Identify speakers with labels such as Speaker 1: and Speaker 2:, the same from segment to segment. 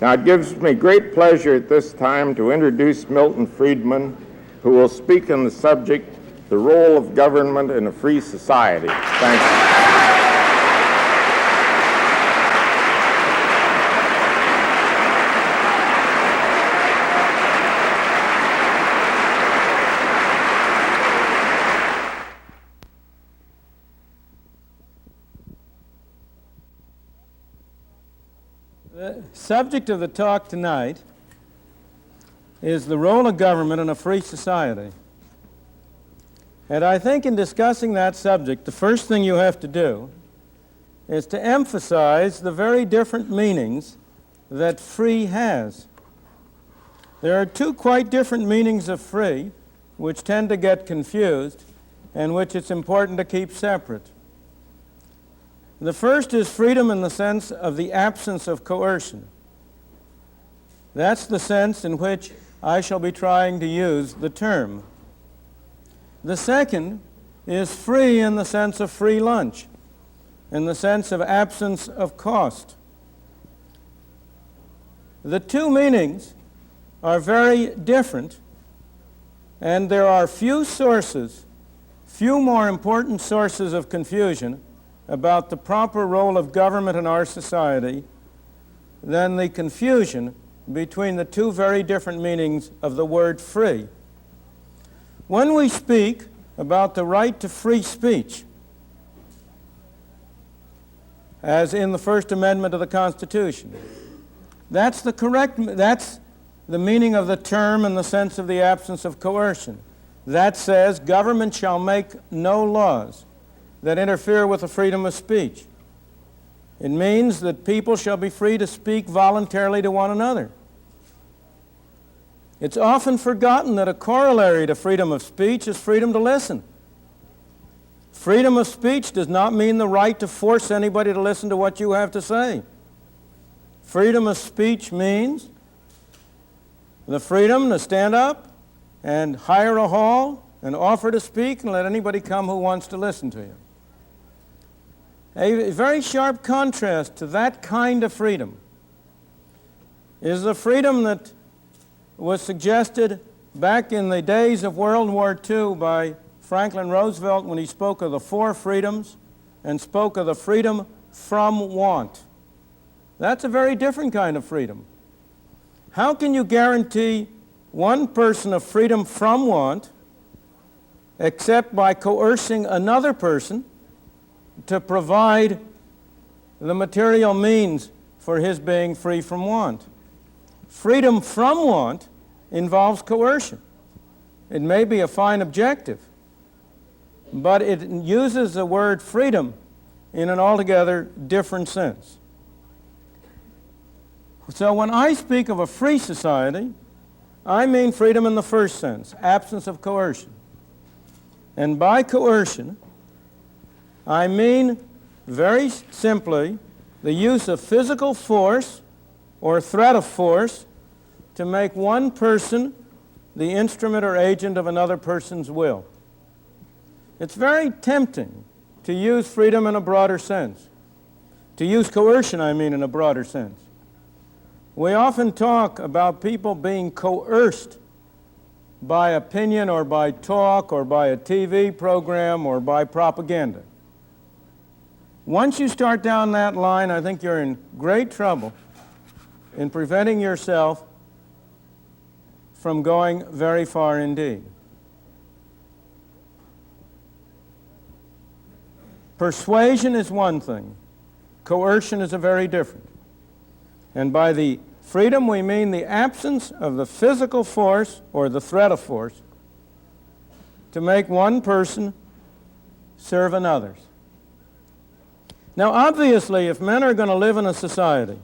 Speaker 1: Now, it gives me great pleasure at this time to introduce Milton Friedman, who will speak on the subject, the role of government in a free society. Thank you.
Speaker 2: The subject of the talk tonight is the role of government in a free society. And I think in discussing that subject, the first thing you have to do is to emphasize the very different meanings that free has. There are two quite different meanings of free, which tend to get confused and which it's important to keep separate. The first is freedom in the sense of the absence of coercion. That's the sense in which I shall be trying to use the term. The second is free in the sense of free lunch, in the sense of absence of cost. The two meanings are very different, and there are few more important sources of confusion about the proper role of government in our society than the confusion between the two very different meanings of the word free. When we speak about the right to free speech, as in the First Amendment of the Constitution, that's the meaning of the term in the sense of the absence of coercion. That says government shall make no laws that interfere with the freedom of speech. It means that people shall be free to speak voluntarily to one another. It's often forgotten that a corollary to freedom of speech is freedom to listen. Freedom of speech does not mean the right to force anybody to listen to what you have to say. Freedom of speech means the freedom to stand up and hire a hall and offer to speak and let anybody come who wants to listen to you. A very sharp contrast to that kind of freedom is the freedom that was suggested back in the days of World War II by Franklin Roosevelt when he spoke of the four freedoms and spoke of the freedom from want. That's a very different kind of freedom. How can you guarantee one person of freedom from want except by coercing another person to provide the material means for his being free from want? Freedom from want involves coercion. It may be a fine objective, but it uses the word freedom in an altogether different sense. So when I speak of a free society, I mean freedom in the first sense, absence of coercion. And by coercion, I mean very simply the use of physical force or threat of force to make one person the instrument or agent of another person's will. It's very tempting to use freedom in a broader sense. To use coercion, I mean, in a broader sense. We often talk about people being coerced by opinion or by talk or by a TV program or by propaganda. Once you start down that line, I think you're in great trouble in preventing yourself from going very far indeed. Persuasion is one thing. Coercion is a very different. And by the freedom, we mean the absence of the physical force or the threat of force to make one person serve another's. Now, obviously, if men are going to live in a society,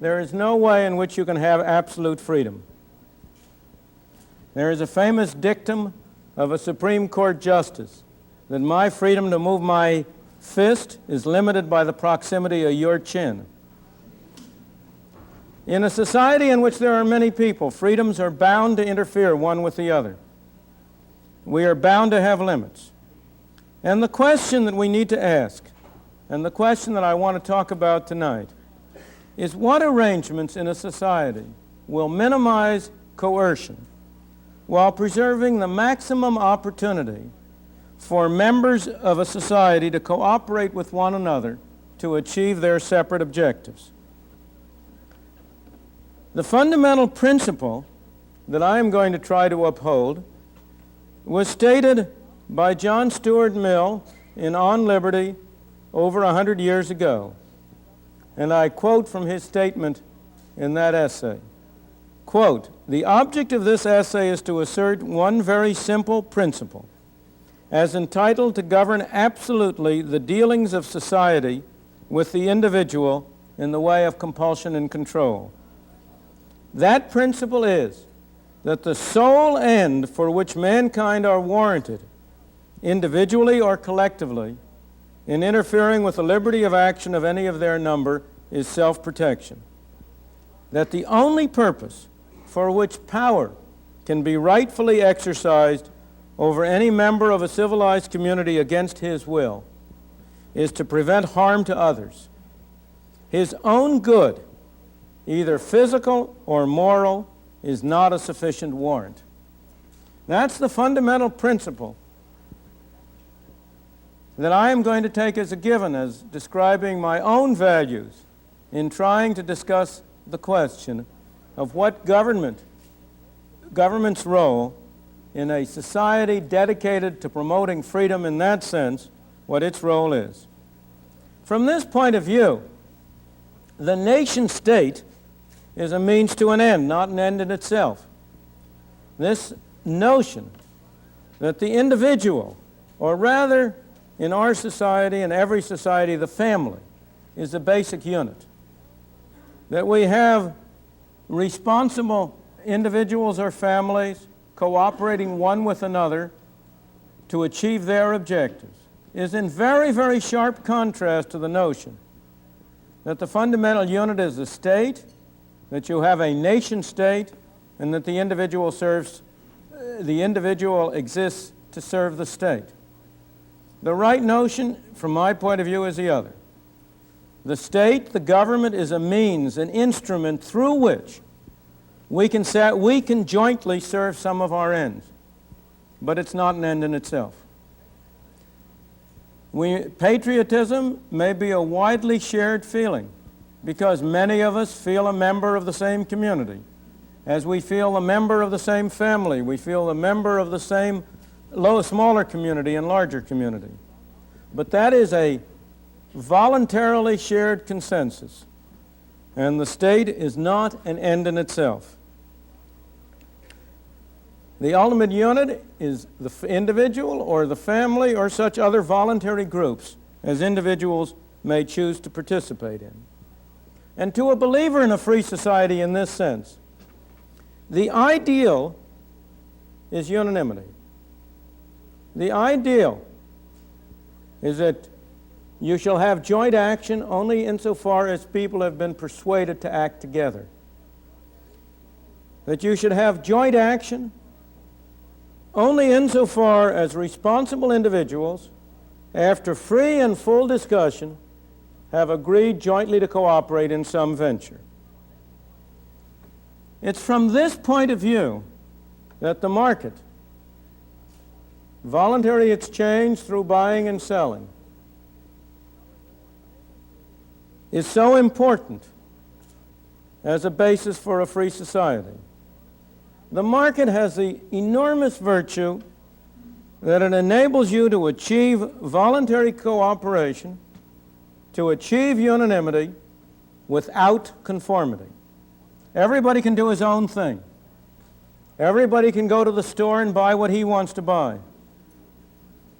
Speaker 2: there is no way in which you can have absolute freedom. There is a famous dictum of a Supreme Court justice that my freedom to move my fist is limited by the proximity of your chin. In a society in which there are many people, freedoms are bound to interfere one with the other. We are bound to have limits. And the question that we need to ask, and the question that I want to talk about tonight, is what arrangements in a society will minimize coercion while preserving the maximum opportunity for members of a society to cooperate with one another to achieve their separate objectives. The fundamental principle that I am going to try to uphold was stated by John Stuart Mill in On Liberty over 100 years ago. And I quote from his statement in that essay. Quote, "The object of this essay is to assert one very simple principle, as entitled to govern absolutely the dealings of society with the individual in the way of compulsion and control. That principle is that the sole end for which mankind are warranted, individually or collectively, in interfering with the liberty of action of any of their number is self-protection. That the only purpose for which power can be rightfully exercised over any member of a civilized community against his will is to prevent harm to others. His own good, either physical or moral, is not a sufficient warrant." That's the fundamental principle that I am going to take as a given as describing my own values in trying to discuss the question of what government's role in a society dedicated to promoting freedom in that sense, what its role is. From this point of view, the nation state is a means to an end, not an end in itself. This notion that the individual, or rather in our society and every society, the family, is the basic unit. That we have responsible individuals or families cooperating one with another to achieve their objectives is in very, very sharp contrast to the notion that the fundamental unit is the state, that you have a nation state, and that the individual exists to serve the state. The right notion, from my point of view, is the other. The state, the government, is a means, an instrument through which we can jointly serve some of our ends, but it's not an end in itself. Patriotism may be a widely shared feeling because many of us feel a member of the same community. As we feel a member of the same family, we feel a member of the same smaller community and larger community. But that is a voluntarily shared consensus, and the state is not an end in itself. The ultimate unit is the individual or the family or such other voluntary groups as individuals may choose to participate in. And to a believer in a free society in this sense, the ideal is unanimity. The ideal is that you shall have joint action only insofar as people have been persuaded to act together. That you should have joint action only insofar as responsible individuals, after free and full discussion, have agreed jointly to cooperate in some venture. It's from this point of view that the market, voluntary exchange through buying and selling, is so important as a basis for a free society. The market has the enormous virtue that it enables you to achieve voluntary cooperation, to achieve unanimity without conformity. Everybody can do his own thing. Everybody can go to the store and buy what he wants to buy.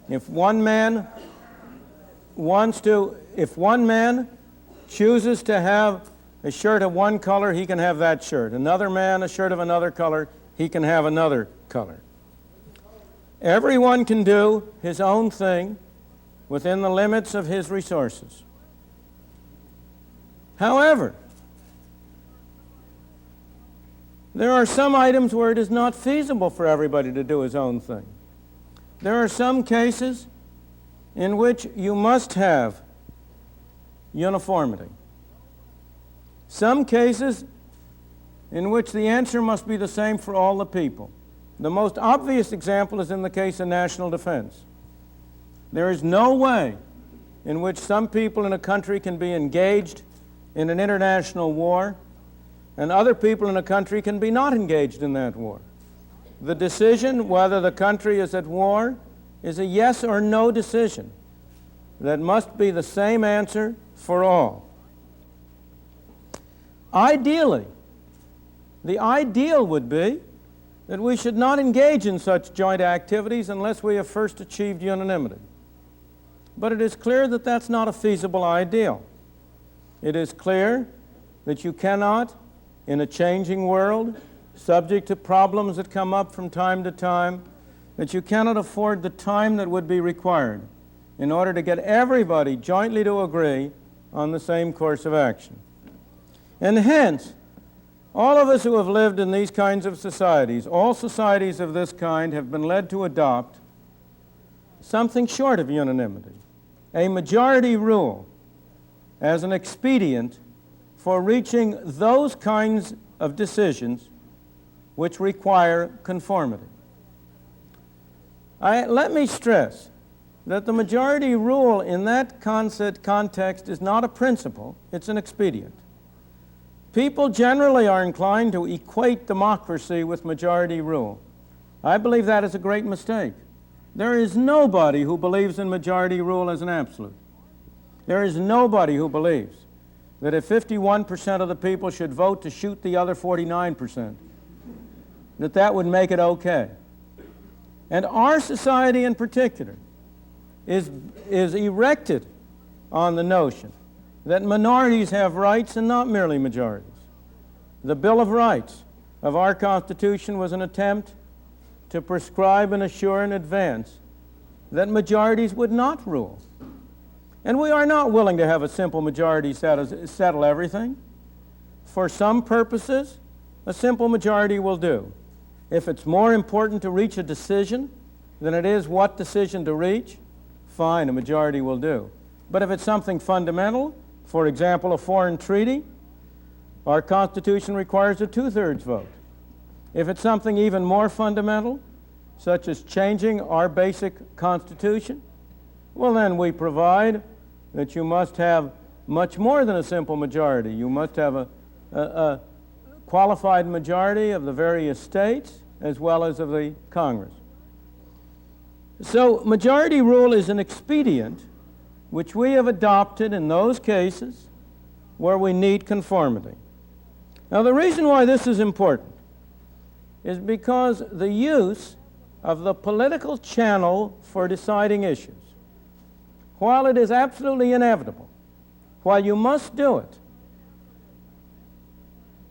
Speaker 2: If one man chooses to have a shirt of one color, he can have that shirt. Another man, a shirt of another color, he can have another color. Everyone can do his own thing within the limits of his resources. However, there are some items where it is not feasible for everybody to do his own thing. There are some cases in which you must have uniformity. Some cases in which the answer must be the same for all the people. The most obvious example is in the case of national defense. There is no way in which some people in a country can be engaged in an international war and other people in a country can be not engaged in that war. The decision whether the country is at war is a yes or no decision that must be the same answer for all. Ideally, the ideal would be that we should not engage in such joint activities unless we have first achieved unanimity. But it is clear that that's not a feasible ideal. It is clear that you cannot, in a changing world, subject to problems that come up from time to time, that you cannot afford the time that would be required in order to get everybody jointly to agree on the same course of action. And hence, all of us who have lived in these kinds of societies, all societies of this kind, have been led to adopt something short of unanimity, a majority rule as an expedient for reaching those kinds of decisions which require conformity. Let me stress that the majority rule in that context is not a principle, it's an expedient. People generally are inclined to equate democracy with majority rule. I believe that is a great mistake. There is nobody who believes in majority rule as an absolute. There is nobody who believes that if 51% of the people should vote to shoot the other 49%, that would make it okay. And our society in particular is erected on the notion that minorities have rights and not merely majorities. The Bill of Rights of our Constitution was an attempt to prescribe and assure in advance that majorities would not rule. And we are not willing to have a simple majority settle everything. For some purposes, a simple majority will do. If it's more important to reach a decision than it is what decision to reach, fine, a majority will do. But if it's something fundamental, for example, a foreign treaty, our Constitution requires a two-thirds vote. If it's something even more fundamental, such as changing our basic Constitution, well, then we provide that you must have much more than a simple majority. You must have a qualified majority of the various states as well as of the Congress. So majority rule is an expedient which we have adopted in those cases where we need conformity. Now, the reason why this is important is because the use of the political channel for deciding issues, while it is absolutely inevitable, while you must do it,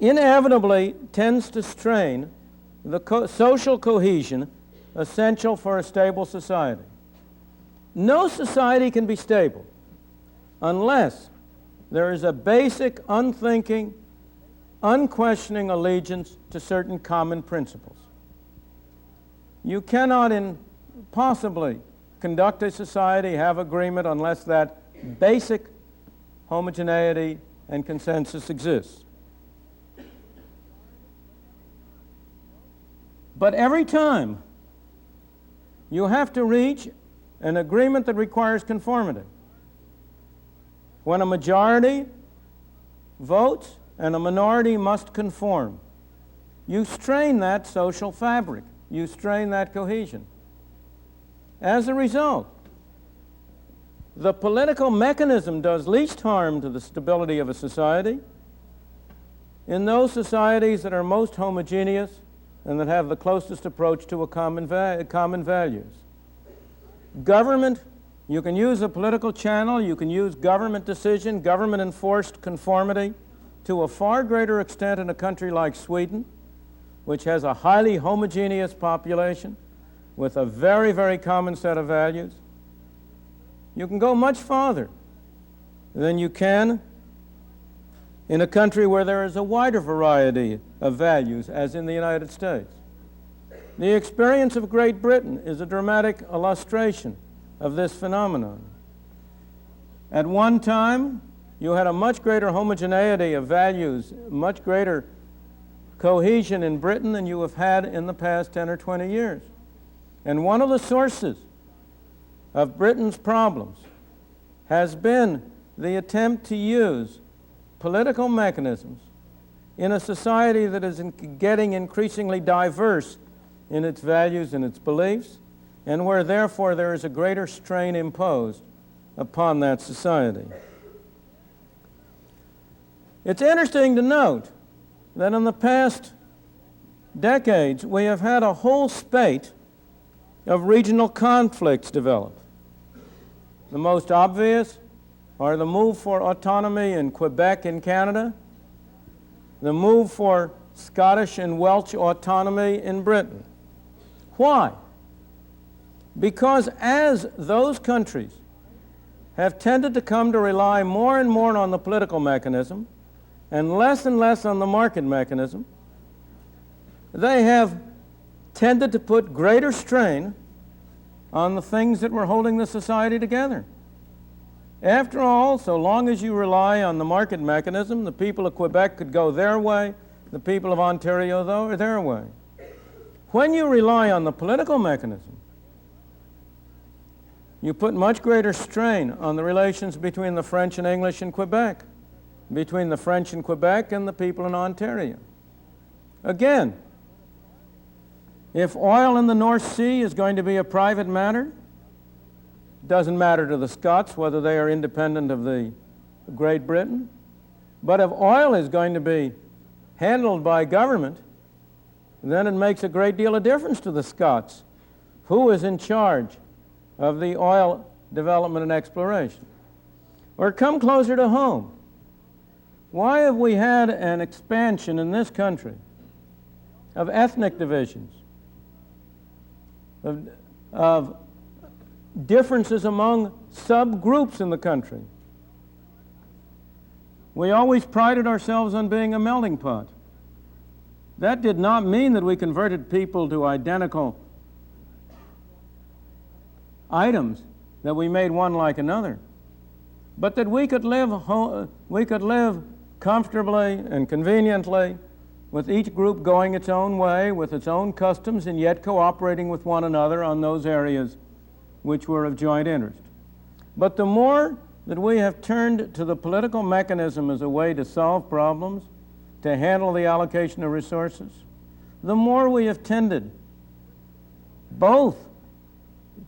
Speaker 2: inevitably tends to strain the social cohesion essential for a stable society. No society can be stable unless there is a basic, unthinking, unquestioning allegiance to certain common principles. You cannot possibly conduct a society, have agreement, unless that basic homogeneity and consensus exists. But every time you have to reach an agreement that requires conformity, when a majority votes and a minority must conform, you strain that social fabric, you strain that cohesion. As a result, the political mechanism does least harm to the stability of a society in those societies that are most homogeneous and that have the closest approach to common values. Government, you can use a political channel, you can use government decision, government-enforced conformity to a far greater extent in a country like Sweden, which has a highly homogeneous population with a very, very common set of values. You can go much farther than you can in a country where there is a wider variety of values, as in the United States. The experience of Great Britain is a dramatic illustration of this phenomenon. At one time, you had a much greater homogeneity of values, much greater cohesion in Britain than you have had in the past 10 or 20 years. And one of the sources of Britain's problems has been the attempt to use political mechanisms in a society that is getting increasingly diverse in its values and its beliefs, and where therefore there is a greater strain imposed upon that society. It's interesting to note that in the past decades we have had a whole spate of regional conflicts develop. The most obvious are the move for autonomy in Quebec in Canada, the move for Scottish and Welsh autonomy in Britain. Why? Because as those countries have tended to come to rely more and more on the political mechanism and less on the market mechanism, they have tended to put greater strain on the things that were holding the society together. After all, so long as you rely on the market mechanism, the people of Quebec could go their way, the people of Ontario, though, their way. When you rely on the political mechanism, you put much greater strain on the relations between the French and English in Quebec, between the French in Quebec and the people in Ontario. Again, if oil in the North Sea is going to be a private matter, it doesn't matter to the Scots whether they are independent of the Great Britain. But if oil is going to be handled by government, then it makes a great deal of difference to the Scots who is in charge of the oil development and exploration. Or come closer to home. Why have we had an expansion in this country of ethnic divisions, of differences among subgroups in the country? We always prided ourselves on being a melting pot. That did not mean that we converted people to identical items, that we made one like another, but that we could live comfortably and conveniently with each group going its own way, with its own customs, and yet cooperating with one another on those areas which were of joint interest. But the more that we have turned to the political mechanism as a way to solve problems, to handle the allocation of resources, the more we have tended both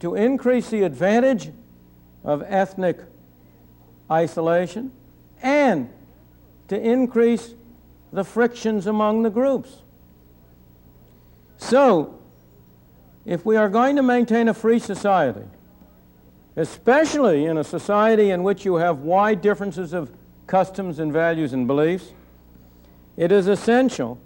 Speaker 2: to increase the advantage of ethnic isolation and to increase the frictions among the groups. So, if we are going to maintain a free society, especially in a society in which you have wide differences of customs and values and beliefs, it is essential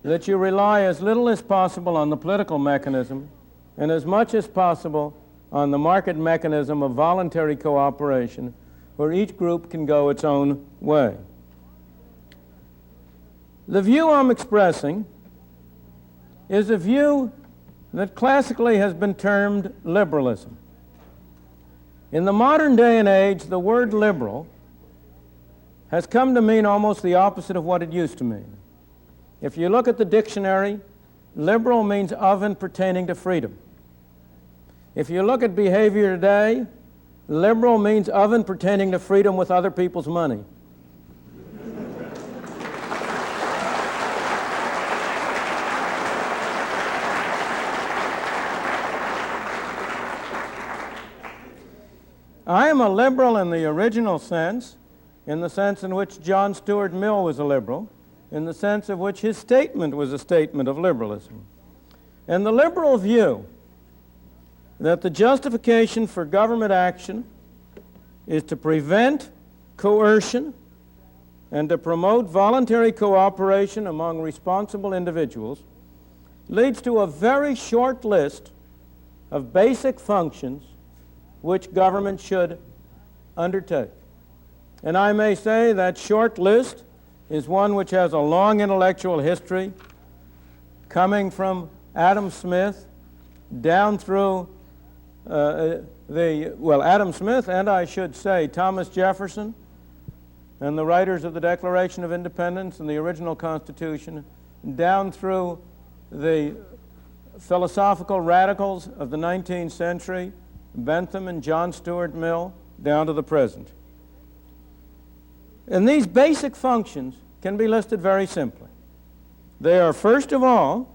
Speaker 2: that you rely as little as possible on the political mechanism and as much as possible on the market mechanism of voluntary cooperation, where each group can go its own way. The view I'm expressing is a view that classically has been termed liberalism. In the modern day and age, the word liberal has come to mean almost the opposite of what it used to mean. If you look at the dictionary, liberal means of and pertaining to freedom. If you look at behavior today, liberal means of and pertaining to freedom with other people's money. I am a liberal in the original sense, in the sense in which John Stuart Mill was a liberal, in the sense of which his statement was a statement of liberalism. And the liberal view that the justification for government action is to prevent coercion and to promote voluntary cooperation among responsible individuals leads to a very short list of basic functions which government should undertake. And I may say that short list is one which has a long intellectual history, coming from Adam Smith down through Adam Smith, and I should say Thomas Jefferson, and the writers of the Declaration of Independence and the original Constitution, down through the philosophical radicals of the 19th century, Bentham and John Stuart Mill, down to the present. And these basic functions can be listed very simply. They are, first of all,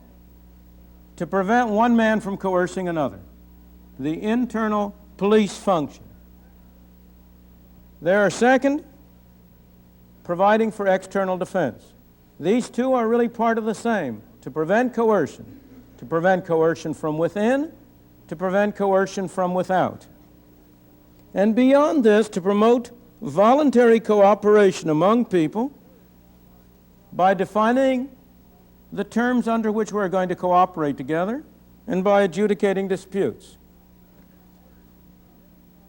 Speaker 2: to prevent one man from coercing another, the internal police function. They are, second, providing for external defense. These two are really part of the same: to prevent coercion from within, to prevent coercion from without. And beyond this, to promote voluntary cooperation among people by defining the terms under which we're going to cooperate together and by adjudicating disputes.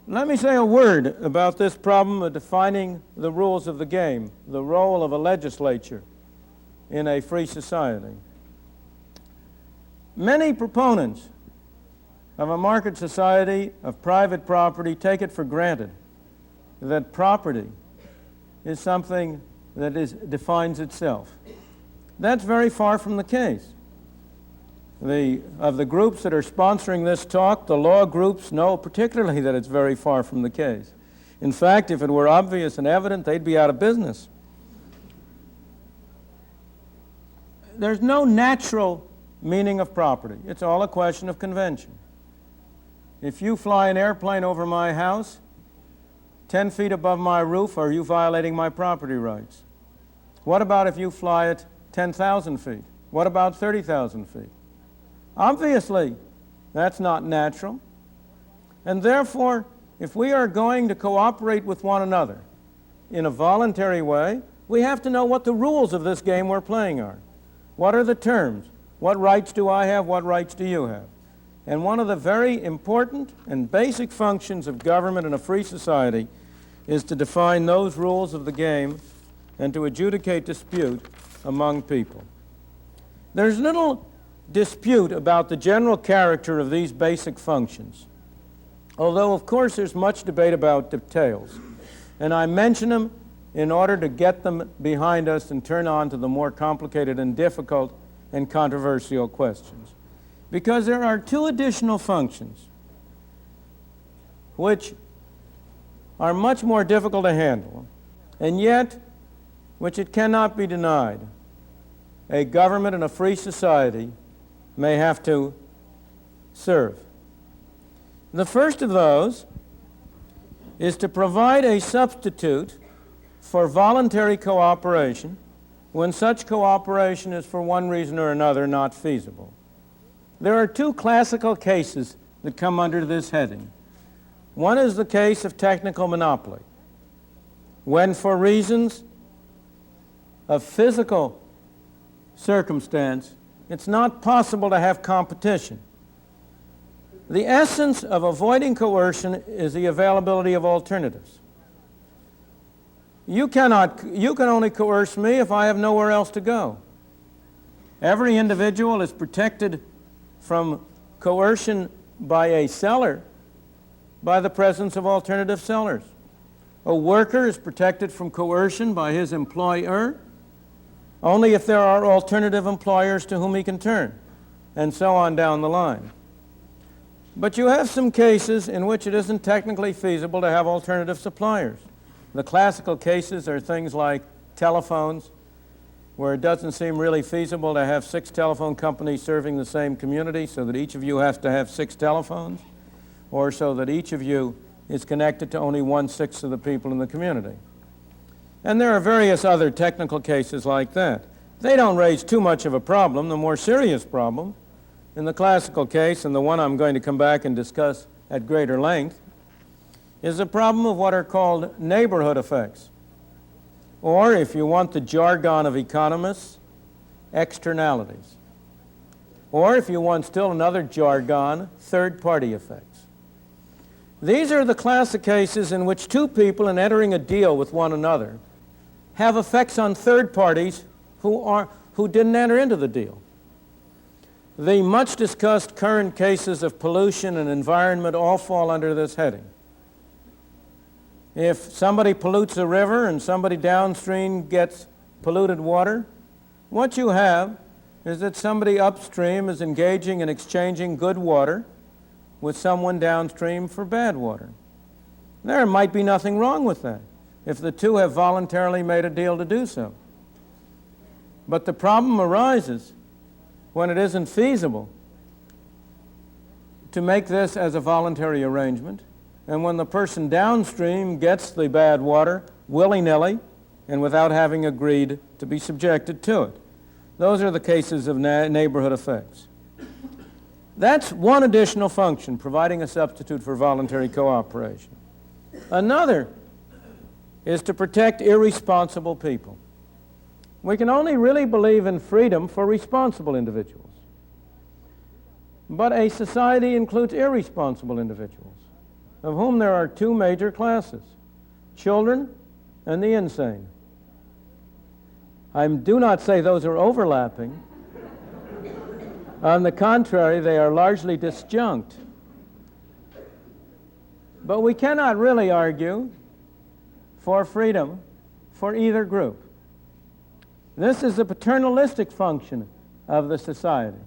Speaker 2: Let me say a word about this problem of defining the rules of the game, the role of a legislature in a free society. Many proponents of a market society of private property take it for granted that property is something that defines itself. That's very far from the case. Of the groups that are sponsoring this talk, the law groups know particularly that it's very far from the case. In fact, if it were obvious and evident, they'd be out of business. There's no natural meaning of property. It's all a question of convention. If you fly an airplane over my house, 10 feet above my roof, are you violating my property rights? What about if you fly it 10,000 feet? What about 30,000 feet? Obviously, that's not natural. And therefore, if we are going to cooperate with one another in a voluntary way, we have to know what the rules of this game we're playing are. What are the terms? What rights do I have? What rights do you have? And one of the very important and basic functions of government in a free society is to define those rules of the game and to adjudicate dispute among people. There's little dispute about the general character of these basic functions, although of course there's much debate about details. And I mention them in order to get them behind us and turn on to the more complicated and difficult and controversial questions. Because there are two additional functions which are much more difficult to handle, and yet which it cannot be denied a government in a free society may have to serve. The first of those is to provide a substitute for voluntary cooperation when such cooperation is for one reason or another not feasible. There are two classical cases that come under this heading. One is the case of technical monopoly, when for reasons of physical circumstance, it's not possible to have competition. The essence of avoiding coercion is the availability of alternatives. You can only coerce me if I have nowhere else to go. Every individual is protected from coercion by a seller by the presence of alternative sellers. A worker is protected from coercion by his employer only if there are alternative employers to whom he can turn, and so on down the line. But you have some cases in which it isn't technically feasible to have alternative suppliers. The classical cases are things like telephones, where it doesn't seem really feasible to have 6 telephone companies serving the same community so that each of you has to have 6 telephones, or so that each of you is connected to only 1/6 of the people in the community. And there are various other technical cases like that. They don't raise too much of a problem. The more serious problem, in the classical case, and the one I'm going to come back and discuss at greater length, is the problem of what are called neighborhood effects, or, if you want the jargon of economists, externalities, or, if you want still another jargon, third-party effects. These are the classic cases in which two people, in entering a deal with one another, have effects on third parties who didn't enter into the deal. The much discussed current cases of pollution and environment all fall under this heading. If somebody pollutes a river and somebody downstream gets polluted water, what you have is that somebody upstream is engaging in exchanging good water with someone downstream for bad water. There might be nothing wrong with that if the two have voluntarily made a deal to do so. But the problem arises when it isn't feasible to make this as a voluntary arrangement, and when the person downstream gets the bad water willy-nilly and without having agreed to be subjected to it. Those are the cases of neighborhood effects. That's one additional function, providing a substitute for voluntary cooperation. Another is to protect irresponsible people. We can only really believe in freedom for responsible individuals. But a society includes irresponsible individuals, of whom there are two major classes: children and the insane. I do not say those are overlapping. On the contrary, they are largely disjunct. But we cannot really argue for freedom for either group. This is the paternalistic function of the society,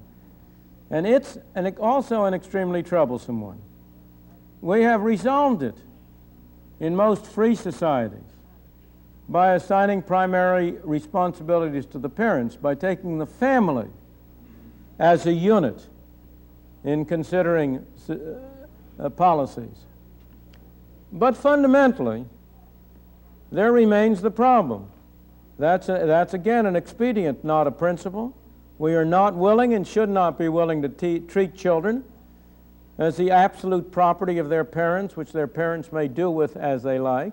Speaker 2: and it's also an extremely troublesome one. We have resolved it in most free societies by assigning primary responsibilities to the parents, by taking the family as a unit in considering policies. But fundamentally, there remains the problem. That's again an expedient, not a principle. We are not willing and should not be willing to treat children as the absolute property of their parents, which their parents may do with as they like.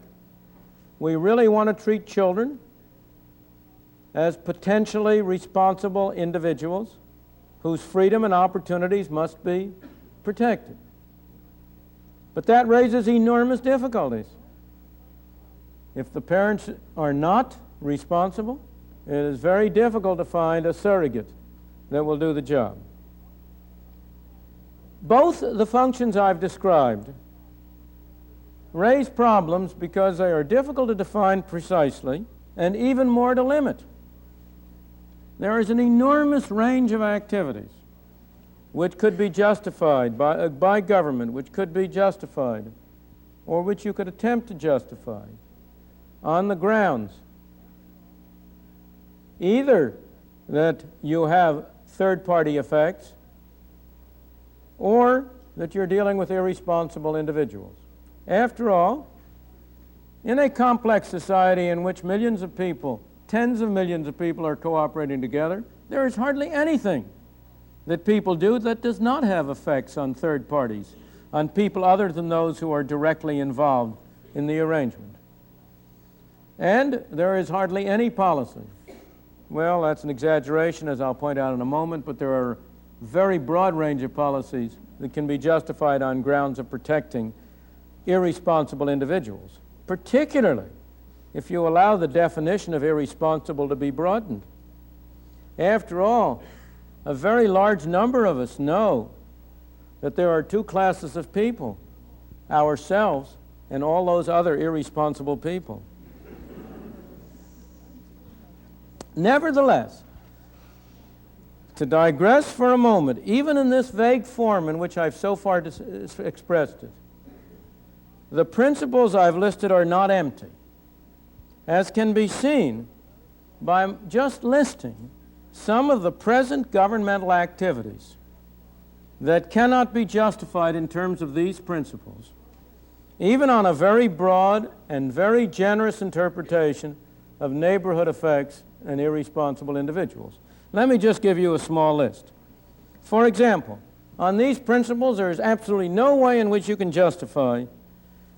Speaker 2: We really want to treat children as potentially responsible individuals whose freedom and opportunities must be protected. But that raises enormous difficulties. If the parents are not responsible, it is very difficult to find a surrogate that will do the job. Both the functions I've described raise problems because they are difficult to define precisely and even more to limit. There is an enormous range of activities which could be justified by government, which could be justified, or which you could attempt to justify on the grounds either that you have third-party effects or that you're dealing with irresponsible individuals. After all, in a complex society in which millions of people, tens of millions of people are cooperating together, there is hardly anything that people do that does not have effects on third parties, on people other than those who are directly involved in the arrangement. And there is hardly any policy. Well, that's an exaggeration, as I'll point out in a moment, but there are a very broad range of policies that can be justified on grounds of protecting irresponsible individuals, particularly if you allow the definition of irresponsible to be broadened. After all, a very large number of us know that there are two classes of people: ourselves and all those other irresponsible people. Nevertheless, to digress for a moment, even in this vague form in which I've so far expressed it, the principles I've listed are not empty, as can be seen by just listing some of the present governmental activities that cannot be justified in terms of these principles, even on a very broad and very generous interpretation of neighborhood effects and irresponsible individuals. Let me just give you a small list. For example, on these principles, there is absolutely no way in which you can justify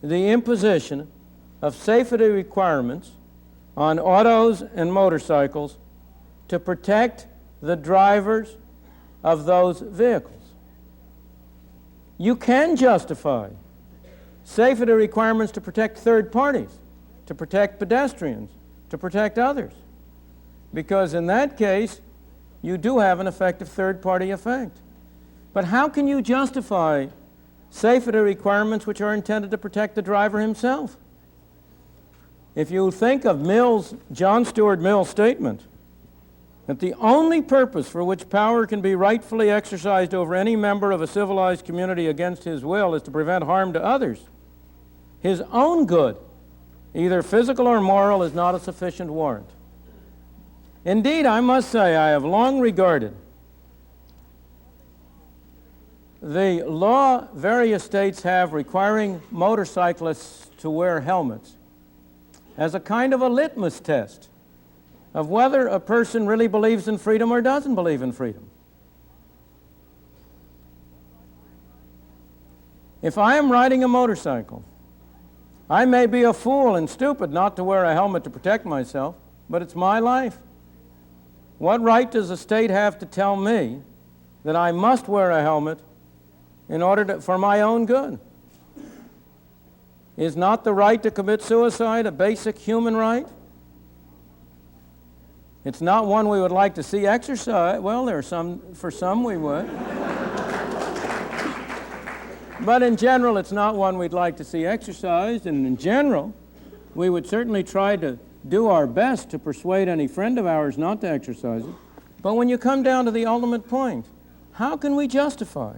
Speaker 2: the imposition of safety requirements on autos and motorcycles to protect the drivers of those vehicles. You can justify safety requirements to protect third parties, to protect pedestrians, to protect others, because in that case, you do have an effective third-party effect. But how can you justify safety requirements which are intended to protect the driver himself? If you think of John Stuart Mill's statement that the only purpose for which power can be rightfully exercised over any member of a civilized community against his will is to prevent harm to others, his own good, either physical or moral, is not a sufficient warrant. Indeed, I must say I have long regarded the law various states have requiring motorcyclists to wear helmets as a kind of a litmus test of whether a person really believes in freedom or doesn't believe in freedom. If I am riding a motorcycle, I may be a fool and stupid not to wear a helmet to protect myself, but it's my life. What right does the state have to tell me that I must wear a helmet in order for my own good? Is not the right to commit suicide a basic human right? It's not one we would like to see exercised. Well, for some we would. But in general, it's not one we'd like to see exercised, and in general, we would certainly try to do our best to persuade any friend of ours not to exercise it. But when you come down to the ultimate point, how can we justify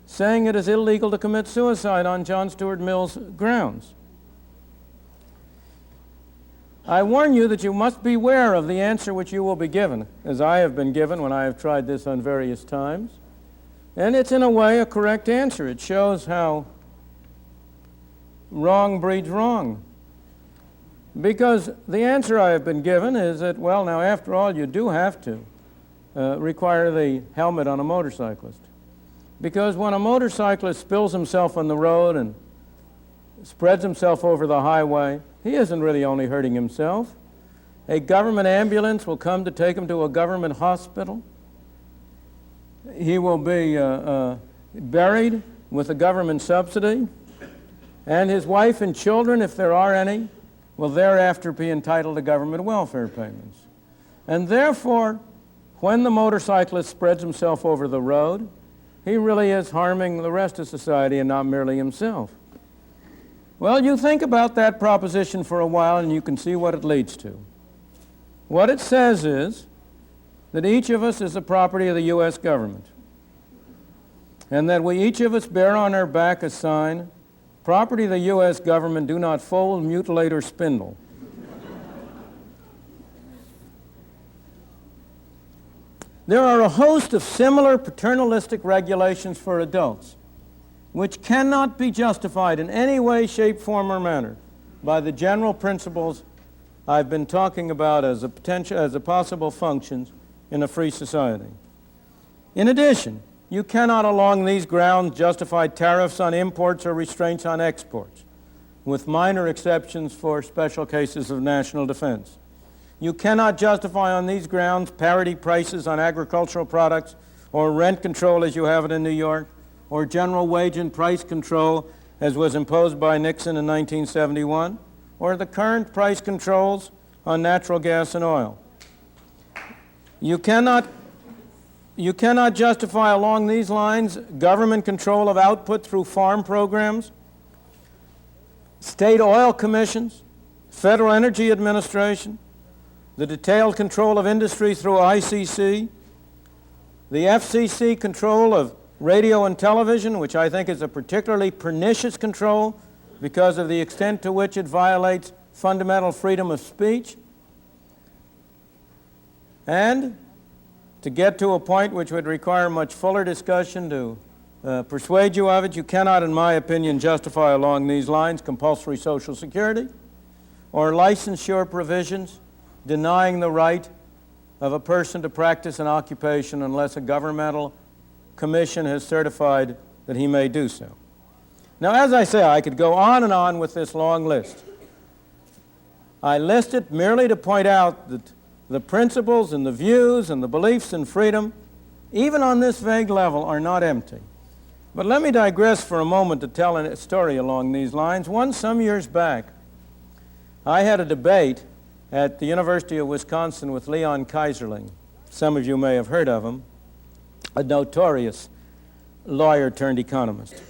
Speaker 2: saying it is illegal to commit suicide on John Stuart Mill's grounds? I warn you that you must beware of the answer which you will be given, as I have been given when I have tried this on various times. And it's in a way a correct answer. It shows how wrong breeds wrong. Because the answer I have been given is that, well, now after all, you do have to require the helmet on a motorcyclist. Because when a motorcyclist spills himself on the road and spreads himself over the highway, he isn't really only hurting himself. A government ambulance will come to take him to a government hospital. He will be buried with a government subsidy, and his wife and children, if there are any, will thereafter be entitled to government welfare payments. And therefore, when the motorcyclist spreads himself over the road, he really is harming the rest of society and not merely himself. Well, you think about that proposition for a while and you can see what it leads to. What it says is that each of us is the property of the U.S. government, and that we each of us bear on our back a sign, property of the U.S. government, do not fold, mutilate, or spindle. There are a host of similar paternalistic regulations for adults which cannot be justified in any way, shape, form, or manner by the general principles I've been talking about as a possible functions in a free society. In addition, you cannot along these grounds justify tariffs on imports or restraints on exports, with minor exceptions for special cases of national defense. You cannot justify on these grounds parity prices on agricultural products or rent control as you have it in New York, or general wage and price control as was imposed by Nixon in 1971, or the current price controls on natural gas and oil. You cannot justify along these lines government control of output through farm programs, state oil commissions, Federal Energy Administration, the detailed control of industry through ICC, the FCC control of radio and television, which I think is a particularly pernicious control because of the extent to which it violates fundamental freedom of speech. And to get to a point which would require much fuller discussion to persuade you of it, you cannot, in my opinion, justify along these lines compulsory Social Security or licensure provisions denying the right of a person to practice an occupation unless a governmental commission has certified that he may do so. Now, as I say, I could go on and on with this long list. I list it merely to point out that the principles and the views and the beliefs in freedom, even on this vague level, are not empty. But let me digress for a moment to tell a story along these lines. Some years back, I had a debate at the University of Wisconsin with Leon Kaiserling, Some of you may have heard of him, a notorious lawyer turned economist.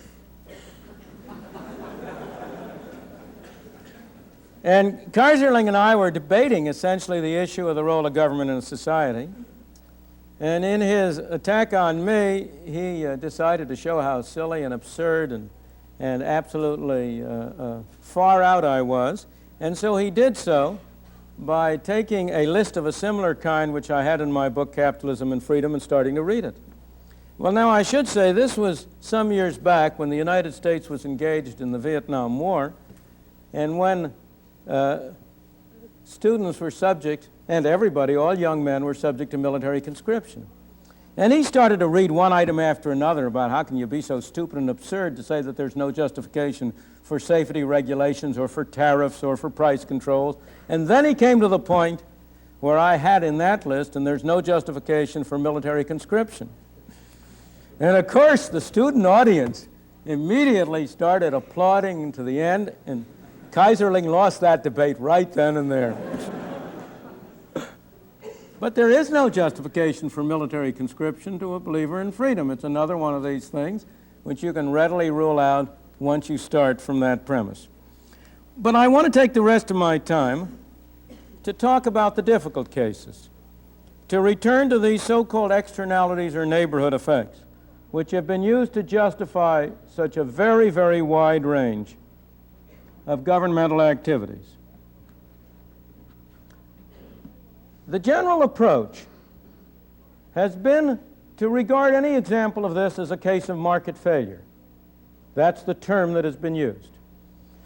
Speaker 2: And Kaiserling and I were debating essentially the issue of the role of government in society. And in his attack on me, he decided to show how silly and absurd and absolutely far out I was. And so he did so by taking a list of a similar kind which I had in my book, Capitalism and Freedom, and starting to read it. Well, now I should say this was some years back when the United States was engaged in the Vietnam War, and when students were subject, and everybody, all young men, were subject to military conscription. And he started to read one item after another about how can you be so stupid and absurd to say that there's no justification for safety regulations or for tariffs or for price controls. And then he came to the point where I had in that list, and there's no justification for military conscription. And of course, the student audience immediately started applauding to the end, and Kaiserling lost that debate right then and there. But there is no justification for military conscription to a believer in freedom. It's another one of these things which you can readily rule out once you start from that premise. But I want to take the rest of my time to talk about the difficult cases, to return to these so-called externalities or neighborhood effects, which have been used to justify such a very, very wide range of governmental activities. The general approach has been to regard any example of this as a case of market failure. That's the term that has been used.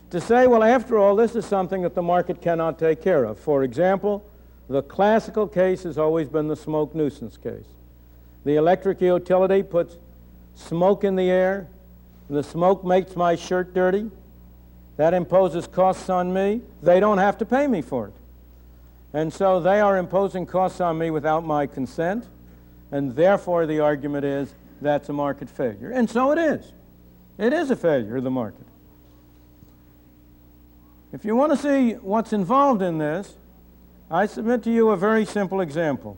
Speaker 2: To say, well, after all, this is something that the market cannot take care of. For example, the classical case has always been the smoke nuisance case. The electric utility puts smoke in the air, and the smoke makes my shirt dirty. That imposes costs on me. They don't have to pay me for it. And so they are imposing costs on me without my consent, and therefore the argument is that's a market failure. And so it is. It is a failure of the market. If you want to see what's involved in this, I submit to you a very simple example.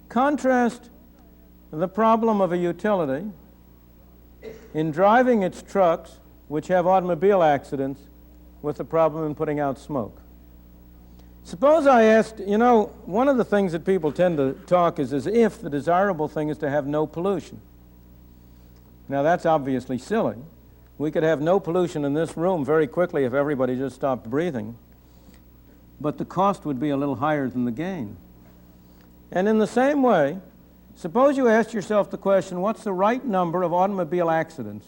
Speaker 2: Contrast the problem of a utility in driving its trucks, which have automobile accidents, with the problem in putting out smoke. Suppose I asked, you know, one of the things that people tend to talk is as if the desirable thing is to have no pollution. Now that's obviously silly. We could have no pollution in this room very quickly if everybody just stopped breathing. But the cost would be a little higher than the gain. And in the same way, suppose you asked yourself the question, what's the right number of automobile accidents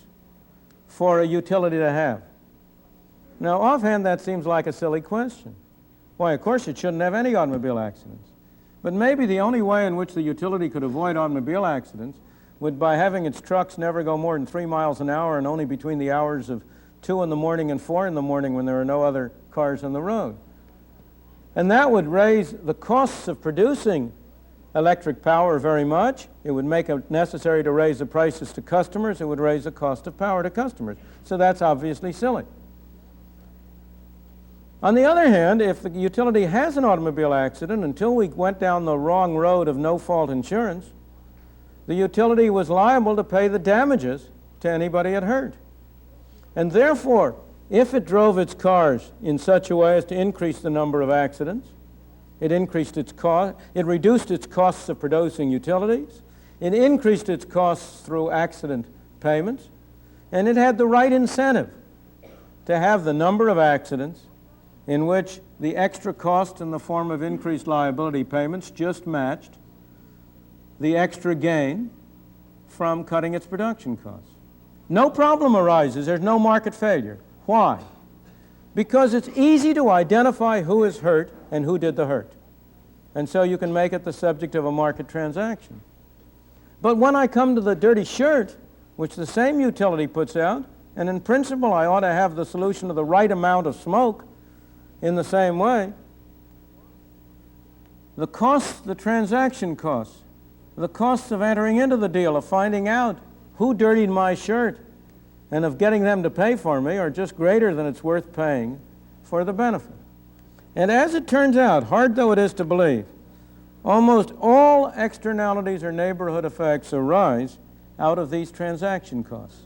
Speaker 2: for a utility to have? Now offhand that seems like a silly question. Why, of course it shouldn't have any automobile accidents. But maybe the only way in which the utility could avoid automobile accidents would by having its trucks never go more than 3 miles an hour and only between the hours of 2 in the morning and 4 in the morning when there are no other cars on the road. And that would raise the costs of producing electric power very much. It would make it necessary to raise the prices to customers. It would raise the cost of power to customers. So that's obviously silly. On the other hand, if the utility has an automobile accident, until we went down the wrong road of no-fault insurance, the utility was liable to pay the damages to anybody it hurt. And therefore, if it drove its cars in such a way as to increase the number of accidents, it increased its cost, it reduced its costs of producing utilities, it increased its costs through accident payments, and it had the right incentive to have the number of accidents in which the extra cost in the form of increased liability payments just matched the extra gain from cutting its production costs. No problem arises. There's no market failure. Why? Because it's easy to identify who is hurt and who did the hurt. And so you can make it the subject of a market transaction. But when I come to the dirty shirt, which the same utility puts out, and in principle I ought to have the solution of the right amount of smoke in the same way, the costs, the transaction costs, the costs of entering into the deal, of finding out who dirtied my shirt, and of getting them to pay for me are just greater than it's worth paying for the benefit. And as it turns out, hard though it is to believe, Almost all externalities or neighborhood effects arise out of these transaction costs.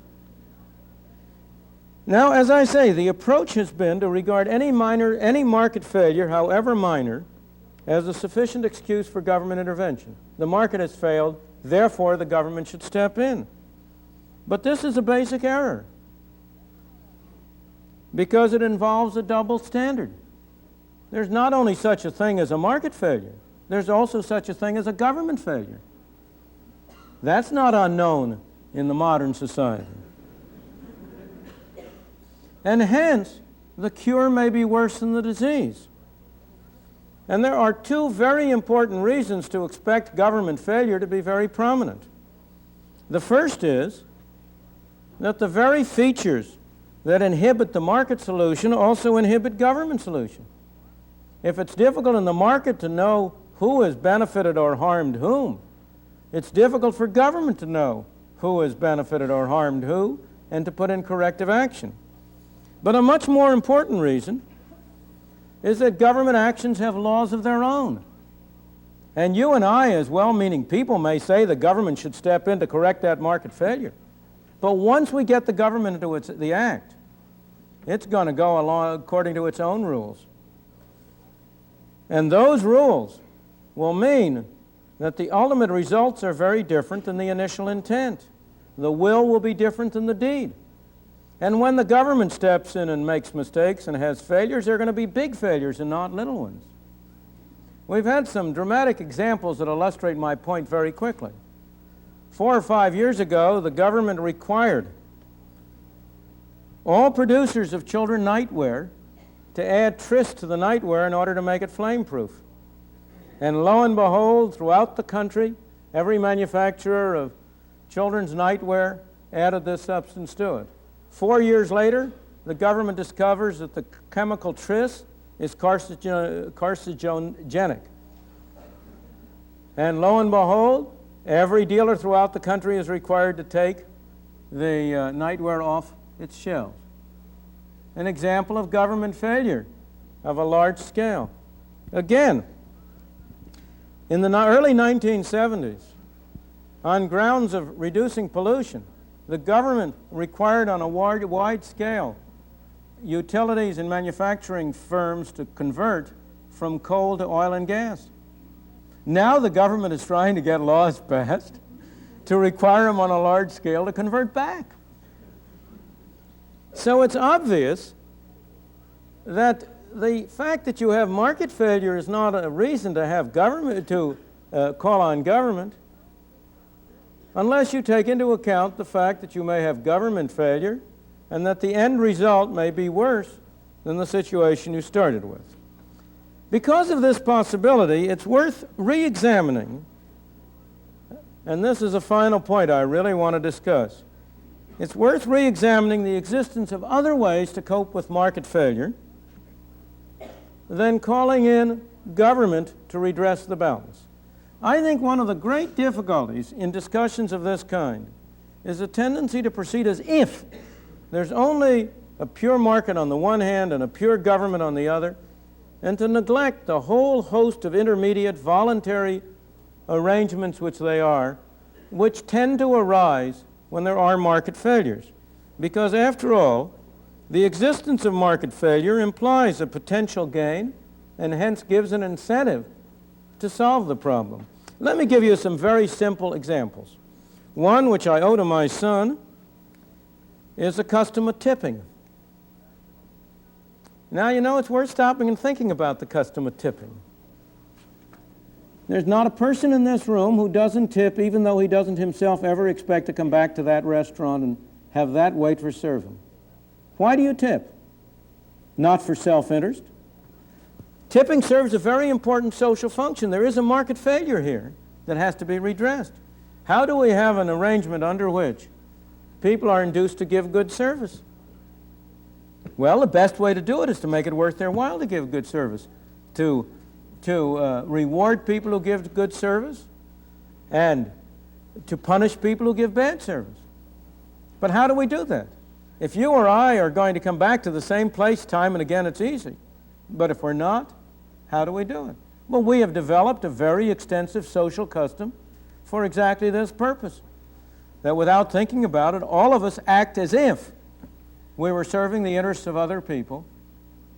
Speaker 2: Now, as I say, the approach has been to regard any market failure, however minor, as a sufficient excuse for government intervention. The market has failed, therefore the government should step in. But this is a basic error, because it involves a double standard. There's not only such a thing as a market failure, there's also such a thing as a government failure. That's not unknown in the modern society. And hence, the cure may be worse than the disease. And there are two very important reasons to expect government failure to be very prominent. The first is that the very features that inhibit the market solution also inhibit government solution. If it's difficult in the market to know who has benefited or harmed whom, it's difficult for government to know who has benefited or harmed who and to put in corrective action. But a much more important reason is that government actions have laws of their own. And you and I, as well-meaning people, may say the government should step in to correct that market failure. But once we get the government into the act, it's going to go along according to its own rules. And those rules will mean that the ultimate results are very different than the initial intent. The will be different than the deed. And when the government steps in and makes mistakes and has failures, they're going to be big failures and not little ones. We've had some dramatic examples that illustrate my point very quickly. 4 or 5 years ago, the government required all producers of children nightwear to add tris to the nightwear in order to make it flame-proof. And lo and behold, throughout the country, every manufacturer of children's nightwear added this substance to it. 4 years later, the government discovers that the chemical tris is carcinogenic. And lo and behold, every dealer throughout the country is required to take the nightwear off its shelves. An example of government failure of a large scale. Again, in the early 1970s, on grounds of reducing pollution, the government required on a wide scale utilities and manufacturing firms to convert from coal to oil and gas. Now the government is trying to get laws passed to require them on a large scale to convert back. So it's obvious that the fact that you have market failure is not a reason to have government call on government, unless you take into account the fact that you may have government failure and that the end result may be worse than the situation you started with. Because of this possibility, it's worth re-examining, and this is a final point I really want to discuss. It's worth re-examining the existence of other ways to cope with market failure than calling in government to redress the balance. I think one of the great difficulties in discussions of this kind is a tendency to proceed as if there's only a pure market on the one hand and a pure government on the other, and to neglect the whole host of intermediate voluntary arrangements which they are, which tend to arise when there are market failures. Because after all, the existence of market failure implies a potential gain and hence gives an incentive to solve the problem. Let me give you some very simple examples. One, which I owe to my son, is the custom of tipping. Now, you know, it's worth stopping and thinking about the custom of tipping. There's not a person in this room who doesn't tip, even though he doesn't himself ever expect to come back to that restaurant and have that waiter serve him. Why do you tip? Not for self-interest. Tipping serves a very important social function. There is a market failure here that has to be redressed. How do we have an arrangement under which people are induced to give good service? Well, the best way to do it is to make it worth their while to give good service, to reward people who give good service, and to punish people who give bad service. But how do we do that? If you or I are going to come back to the same place time and again, it's easy. But if we're not, how do we do it? Well, we have developed a very extensive social custom for exactly this purpose. That without thinking about it, all of us act as if we were serving the interests of other people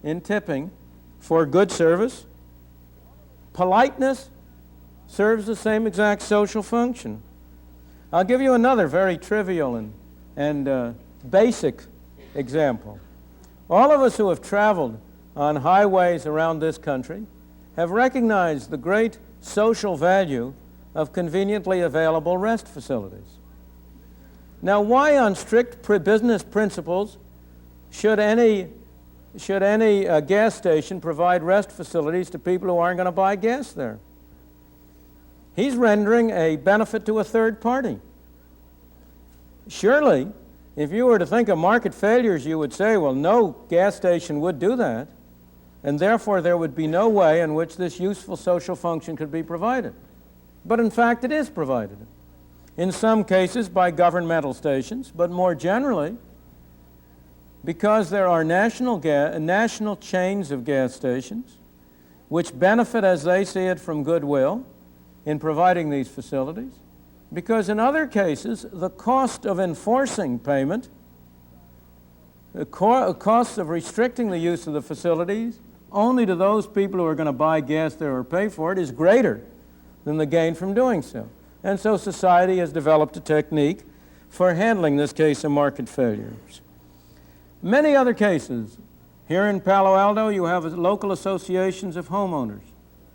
Speaker 2: in tipping for good service. Politeness serves the same exact social function. I'll give you another very trivial and basic example. All of us who have traveled on highways around this country have recognized the great social value of conveniently available rest facilities. Now, why on strict business principles should any gas station provide rest facilities to people who aren't going to buy gas there? He's rendering a benefit to a third party. Surely, if you were to think of market failures, you would say, well, no gas station would do that, and therefore there would be no way in which this useful social function could be provided. But in fact, it is provided. In some cases by governmental stations, but more generally, because there are national chains of gas stations which benefit, as they see it, from goodwill in providing these facilities, because in other cases, the cost of enforcing payment, the cost of restricting the use of the facilities only to those people who are going to buy gas there or pay for it is greater than the gain from doing so. And so society has developed a technique for handling this case of market failures. Many other cases. Here in Palo Alto, you have local associations of homeowners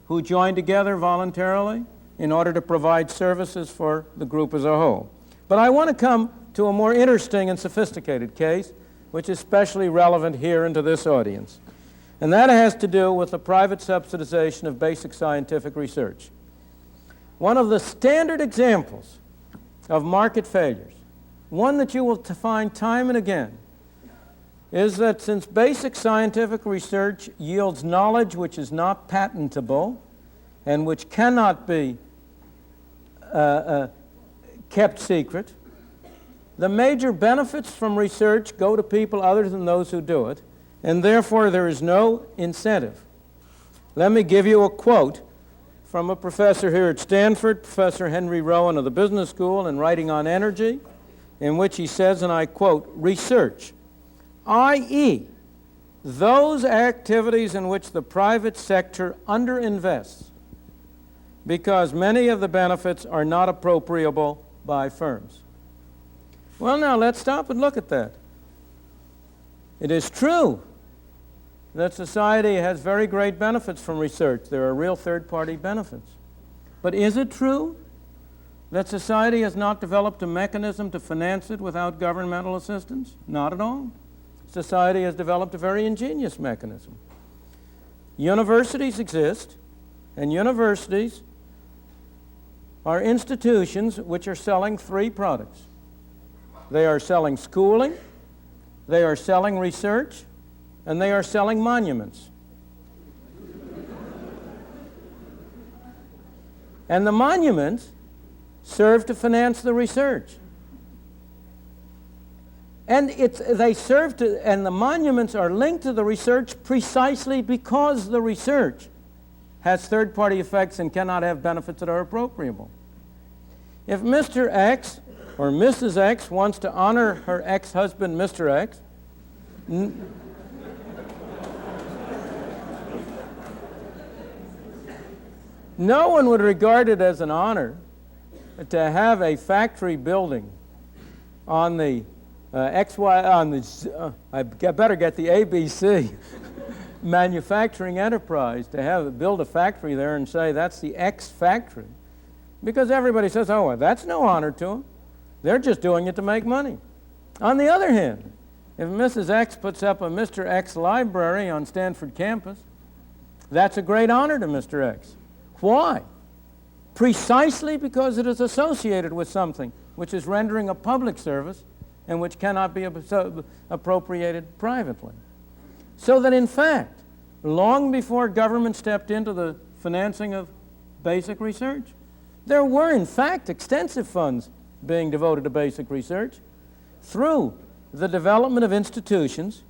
Speaker 2: who join together voluntarily in order to provide services for the group as a whole. But I want to come to a more interesting and sophisticated case, which is especially relevant here and to this audience. And that has to do with the private subsidization of basic scientific research. One of the standard examples of market failures, one that you will find time and again, is that since basic scientific research yields knowledge which is not patentable and which cannot be kept secret, the major benefits from research go to people other than those who do it, and therefore there is no incentive. Let me give you a quote from a professor here at Stanford, Professor Henry Rowan of the Business School, in writing on energy, in which he says, and I quote, "Research, i.e., those activities in which the private sector underinvests because many of the benefits are not appropriable by firms." Well, now let's stop and look at that. It is true that society has very great benefits from research. There are real third-party benefits. But is it true that society has not developed a mechanism to finance it without governmental assistance? Not at all. Society has developed a very ingenious mechanism. Universities exist, and universities are institutions which are selling three products. They are selling schooling, they are selling research, and they are selling monuments. And the monuments serve to finance the research. And the monuments are linked to the research precisely because the research has third-party effects and cannot have benefits that are appropriable. If Mr. X or Mrs. X wants to honor her ex-husband, Mr. X, no one would regard it as an honor to have a factory building on the I better get the ABC manufacturing enterprise to build a factory there and say that's the X factory, because everybody says, oh, well, that's no honor to them. They're just doing it to make money. On the other hand, if Mrs. X puts up a Mr. X library on Stanford campus, that's a great honor to Mr. X. Why? Precisely because it is associated with something which is rendering a public service and which cannot be appropriated privately. So that in fact, long before government stepped into the financing of basic research, there were in fact extensive funds being devoted to basic research through the development of institutions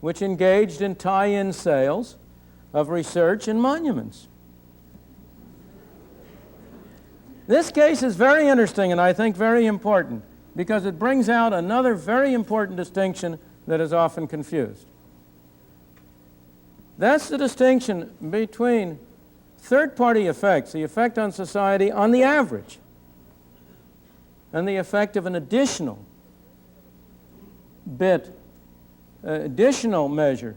Speaker 2: which engaged in tie-in sales of research and monuments. This case is very interesting and I think very important because it brings out another very important distinction that is often confused. That's the distinction between third-party effects, the effect on society on the average, and the effect of an additional measure.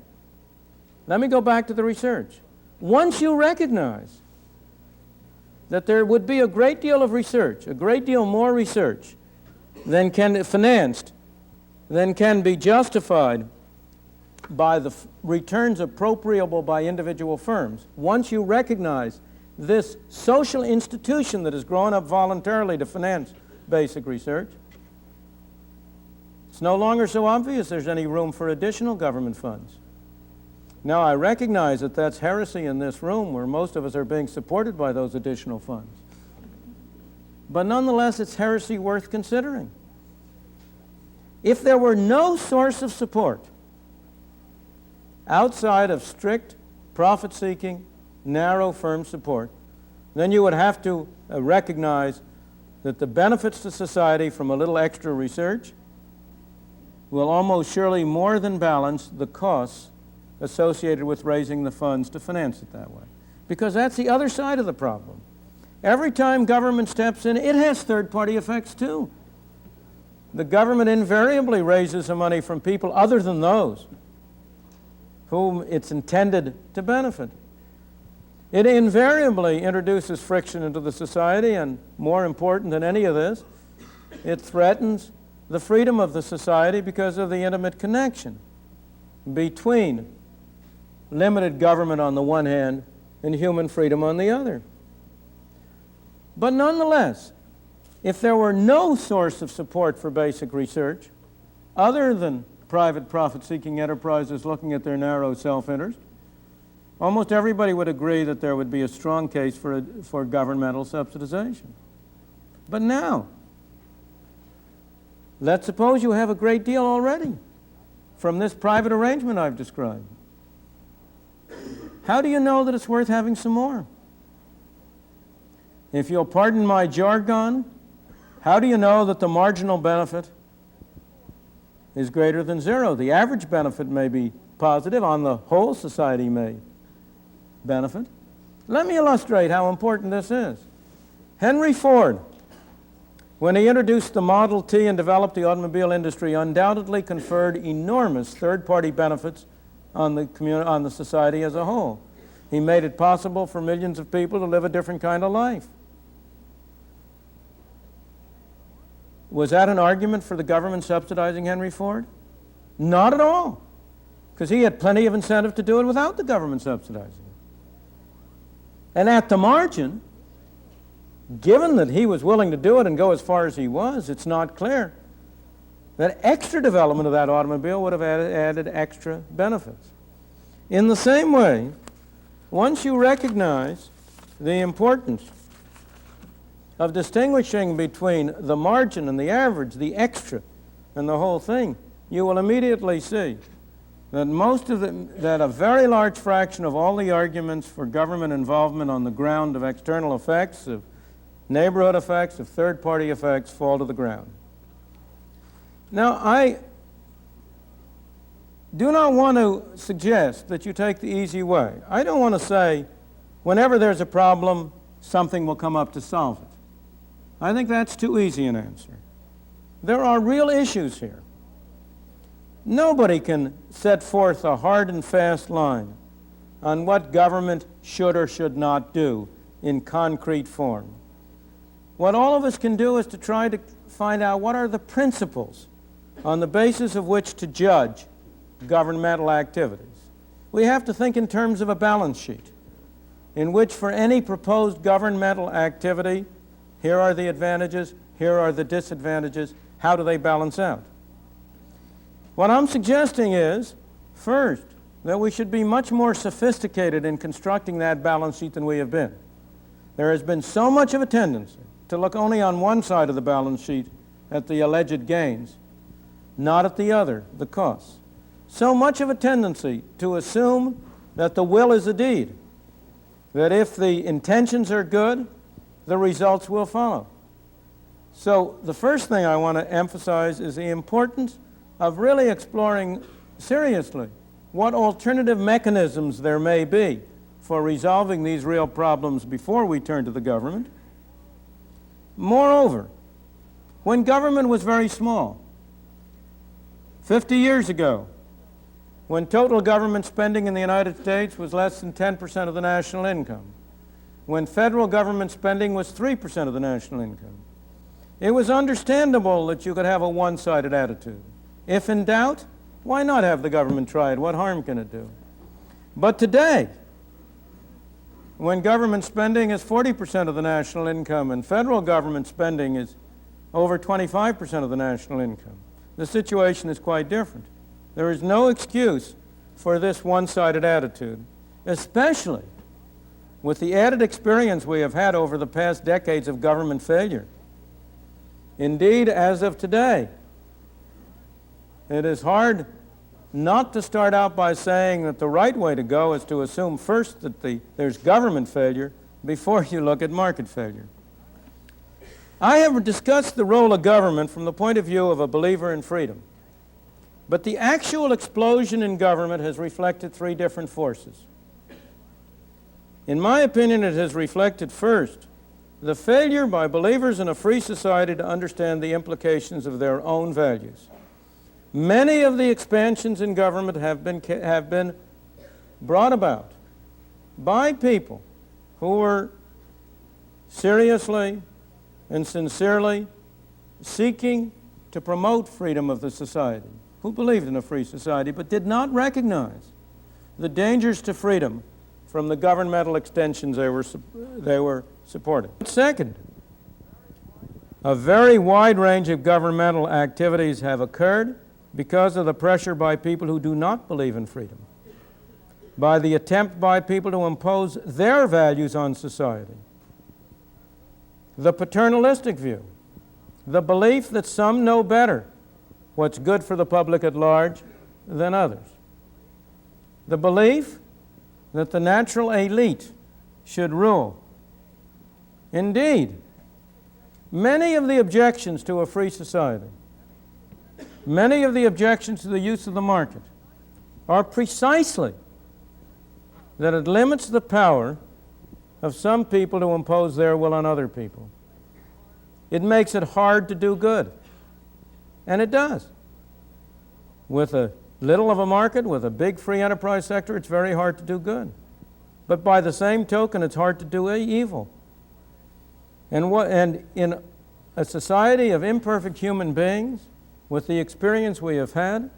Speaker 2: Let me go back to the research. Once you recognize that there would be a great deal of research, a great deal more research than can financed, than can be justified by the returns appropriable by individual firms. Once you recognize this social institution that has grown up voluntarily to finance basic research, it's no longer so obvious there's any room for additional government funds. Now, I recognize that that's heresy in this room where most of us are being supported by those additional funds. But nonetheless, it's heresy worth considering. If there were no source of support outside of strict profit-seeking, narrow firm support, then you would have to recognize that the benefits to society from a little extra research will almost surely more than balance the costs associated with raising the funds to finance it that way. Because that's the other side of the problem. Every time government steps in, it has third-party effects too. The government invariably raises the money from people other than those whom it's intended to benefit. It invariably introduces friction into the society, and more important than any of this, it threatens the freedom of the society because of the intimate connection between limited government on the one hand and human freedom on the other. But nonetheless, if there were no source of support for basic research other than private profit-seeking enterprises looking at their narrow self-interest, almost everybody would agree that there would be a strong case for governmental subsidization. But now, let's suppose you have a great deal already from this private arrangement I've described. How do you know that it's worth having some more? If you'll pardon my jargon, how do you know that the marginal benefit is greater than zero? The average benefit may be positive, on the whole society may benefit. Let me illustrate how important this is. Henry Ford, when he introduced the Model T and developed the automobile industry, undoubtedly conferred enormous third-party benefits on the society as a whole. He made it possible for millions of people to live a different kind of life. Was that an argument for the government subsidizing Henry Ford? Not at all, because he had plenty of incentive to do it without the government subsidizing it. And at the margin, given that he was willing to do it and go as far as he was, it's not clear that extra development of that automobile would have added extra benefits. In the same way, once you recognize the importance of distinguishing between the margin and the average, the extra and the whole thing, you will immediately see that that a very large fraction of all the arguments for government involvement on the ground of external effects, of neighborhood effects, of third-party effects fall to the ground. Now, I do not want to suggest that you take the easy way. I don't want to say whenever there's a problem, something will come up to solve it. I think that's too easy an answer. There are real issues here. Nobody can set forth a hard and fast line on what government should or should not do in concrete form. What all of us can do is to try to find out what are the principles on the basis of which to judge governmental activities. We have to think in terms of a balance sheet in which for any proposed governmental activity, here are the advantages, here are the disadvantages, how do they balance out? What I'm suggesting is, first, that we should be much more sophisticated in constructing that balance sheet than we have been. There has been so much of a tendency to look only on one side of the balance sheet at the alleged gains, not at the other, the costs. So much of a tendency to assume that the will is a deed, that if the intentions are good, the results will follow. So the first thing I want to emphasize is the importance of really exploring seriously what alternative mechanisms there may be for resolving these real problems before we turn to the government. Moreover, when government was very small, 50 years ago, when total government spending in the United States was less than 10% of the national income, when federal government spending was 3% of the national income, it was understandable that you could have a one-sided attitude. If in doubt, why not have the government try it? What harm can it do? But today, when government spending is 40% of the national income and federal government spending is over 25% of the national income, the situation is quite different. There is no excuse for this one-sided attitude, especially with the added experience we have had over the past decades of government failure. Indeed, as of today, it is hard not to start out by saying that the right way to go is to assume first that there's government failure before you look at market failure. I have discussed the role of government from the point of view of a believer in freedom. But the actual explosion in government has reflected three different forces. In my opinion, it has reflected first the failure by believers in a free society to understand the implications of their own values. Many of the expansions in government have been brought about by people who were seriously and sincerely seeking to promote freedom of the society, who believed in a free society but did not recognize the dangers to freedom from the governmental extensions they were supporting. Second, a very wide range of governmental activities have occurred because of the pressure by people who do not believe in freedom, by the attempt by people to impose their values on society, the paternalistic view, the belief that some know better what's good for the public at large than others, the belief that the natural elite should rule. Indeed, many of the objections to a free society, many of the objections to the use of the market are precisely that it limits the power of some people to impose their will on other people. It makes it hard to do good. And it does. With a little of a market, with a big free enterprise sector, it's very hard to do good. But by the same token, it's hard to do evil. And in a society of imperfect human beings, with the experience we have had,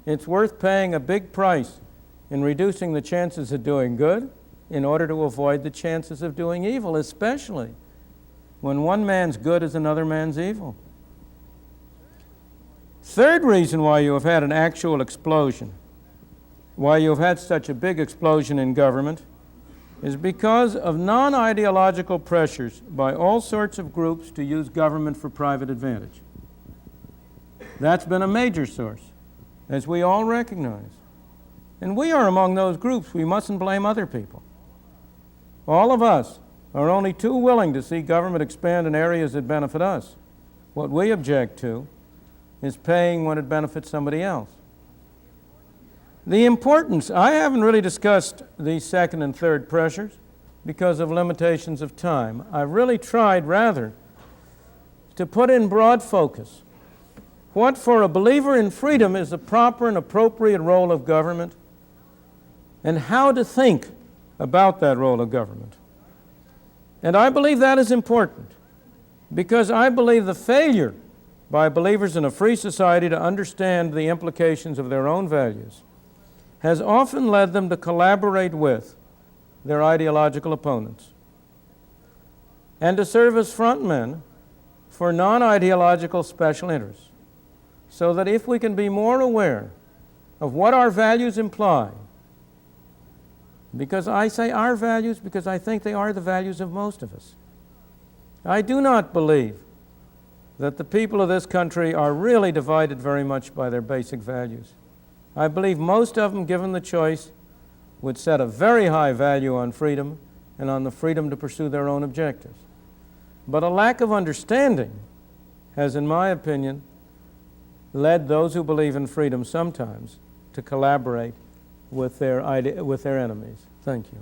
Speaker 2: it's worth paying a big price in reducing the chances of doing good in order to avoid the chances of doing evil, especially when one man's good is another man's evil. Third reason why you have had an actual explosion, why you have had such a big explosion in government, is because of non-ideological pressures by all sorts of groups to use government for private advantage. That's been a major source, as we all recognize. And we are among those groups. We mustn't blame other people. All of us are only too willing to see government expand in areas that benefit us. What we object to is paying when it benefits somebody else. The importance, I haven't really discussed these second and third pressures because of limitations of time. I've really tried rather to put in broad focus what for a believer in freedom is the proper and appropriate role of government and how to think about that role of government. And I believe that is important because I believe the failure by believers in a free society to understand the implications of their own values has often led them to collaborate with their ideological opponents and to serve as frontmen for non-ideological special interests, so that if we can be more aware of what our values imply, because I say our values because I think they are the values of most of us. I do not believe that the people of this country are really divided very much by their basic values. I believe most of them, given the choice, would set a very high value on freedom and on the freedom to pursue their own objectives. But a lack of understanding has, in my opinion, led those who believe in freedom sometimes to collaborate with their enemies. Thank you.